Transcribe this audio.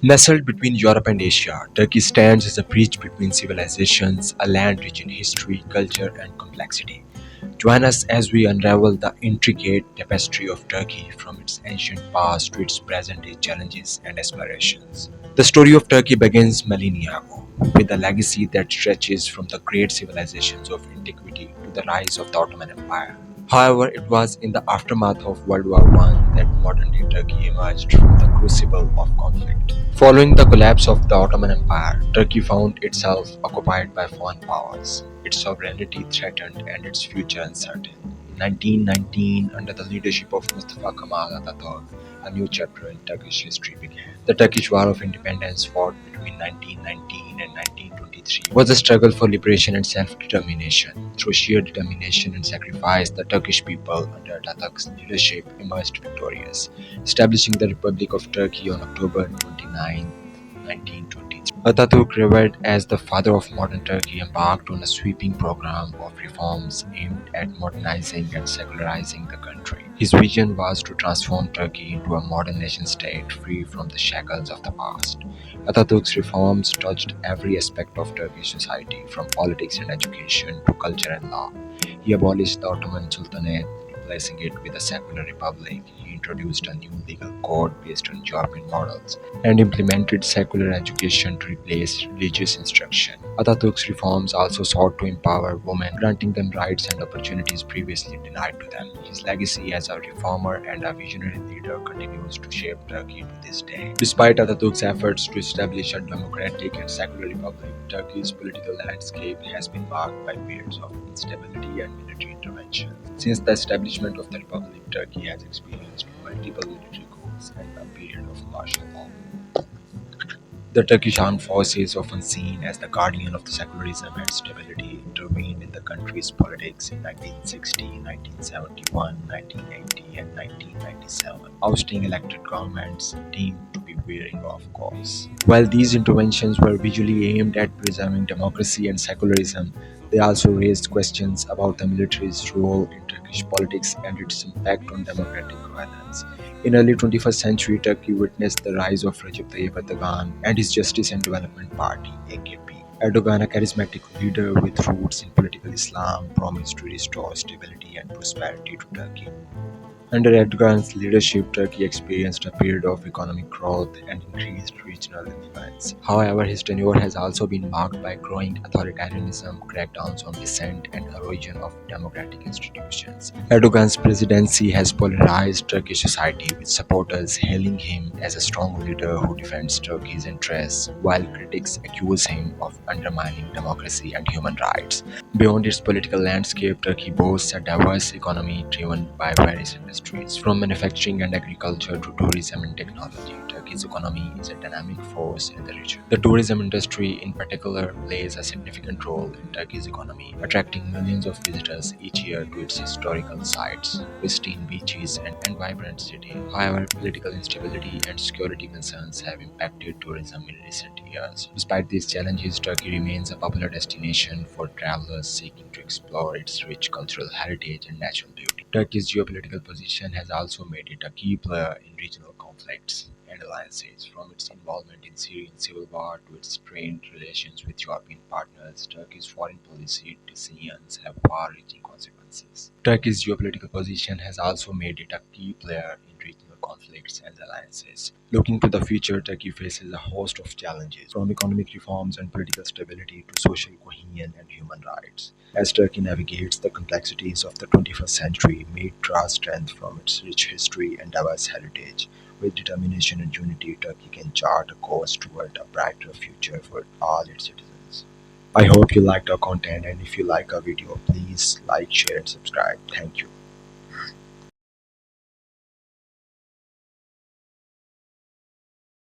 Nestled between Europe and Asia, Turkey stands as a bridge between civilizations, a land rich in history, culture, and complexity. Join us as we unravel the intricate tapestry of Turkey from its ancient past to its present day challenges and aspirations. The story of Turkey begins millennia ago, with a legacy that stretches from the great civilizations of antiquity to the rise of the Ottoman Empire. However, it was in the aftermath of World War I that modern day Turkey emerged from the crucible of conflict. Following the collapse of the Ottoman Empire, Turkey found itself occupied by foreign powers, its sovereignty threatened and its future uncertain. In 1919, under the leadership of Mustafa Kemal Atatürk, a new chapter in Turkish history began. The Turkish War of Independence, fought between 1919 and 1923, was a struggle for liberation and self-determination. Through sheer determination and sacrifice, the Turkish people, under Ataturk's leadership, emerged victorious, establishing the Republic of Turkey on October 29, 1923. Ataturk, revered as the father of modern Turkey, embarked on a sweeping program of reforms aimed at modernizing and secularizing the country. His vision was to transform Turkey into a modern nation-state free from the shackles of the past. Ataturk's reforms touched every aspect of Turkish society, from politics and education to culture and law. He abolished the Ottoman Sultanate, replacing it with a secular republic. He introduced a new legal code based on European models and implemented secular education to replace religious instruction. Ataturk's reforms also sought to empower women, granting them rights and opportunities previously denied to them. His legacy as a reformer and a visionary leader continues to shape Turkey to this day. Despite Ataturk's efforts to establish a democratic and secular republic, Turkey's political landscape has been marked by periods of instability and military intervention. Since the establishment of the republic, Turkey has experienced multiple military coups and a period of martial law. The Turkish armed forces, often seen as the guardian of the secularism and stability, intervened in the country's politics in 1960, 1971, 1980, and 1997, ousting elected governments deemed to be veering off course. While these interventions were visually aimed at preserving democracy and secularism, they also raised questions about the military's role in Turkish politics and its impact on democratic governance. In early 21st century, Turkey witnessed the rise of Recep Tayyip Erdoğan and his Justice and Development Party (AKP). Erdogan, a charismatic leader with roots in political Islam, promised to restore stability and prosperity to Turkey. Under Erdogan's leadership, Turkey experienced a period of economic growth and increased regional influence. However, his tenure has also been marked by growing authoritarianism, crackdowns on dissent, and erosion of democratic institutions. Erdogan's presidency has polarized Turkish society, with supporters hailing him as a strong leader who defends Turkey's interests, while critics accuse him of undermining democracy and human rights. Beyond its political landscape, Turkey boasts a diverse economy driven by various industries. From manufacturing and agriculture to tourism and technology, Turkey's economy is a dynamic force in the region. The tourism industry, in particular, plays a significant role in Turkey's economy, attracting millions of visitors each year to its historical sites, pristine beaches, and vibrant cities. However, political instability and security concerns have impacted tourism in recent years. Despite these challenges, Turkey remains a popular destination for travelers seeking to explore its rich cultural heritage and natural beauty. Turkey's geopolitical position has also made it a key player in regional conflicts and alliances. From its involvement in Syrian civil war to its strained relations with European partners, Turkey's foreign policy decisions have far-reaching consequences. Turkey's geopolitical position has also made it a key player in regional conflicts and alliances. Looking to the future, Turkey faces a host of challenges, from economic reforms and political stability to social cohesion and human rights. As Turkey navigates the complexities of the 21st century, may it draw strength from its rich history and diverse heritage. With determination and unity, Turkey can chart a course toward a brighter future for all its citizens. I hope you liked our content, and if you like our video, please like, share, and subscribe. Thank you.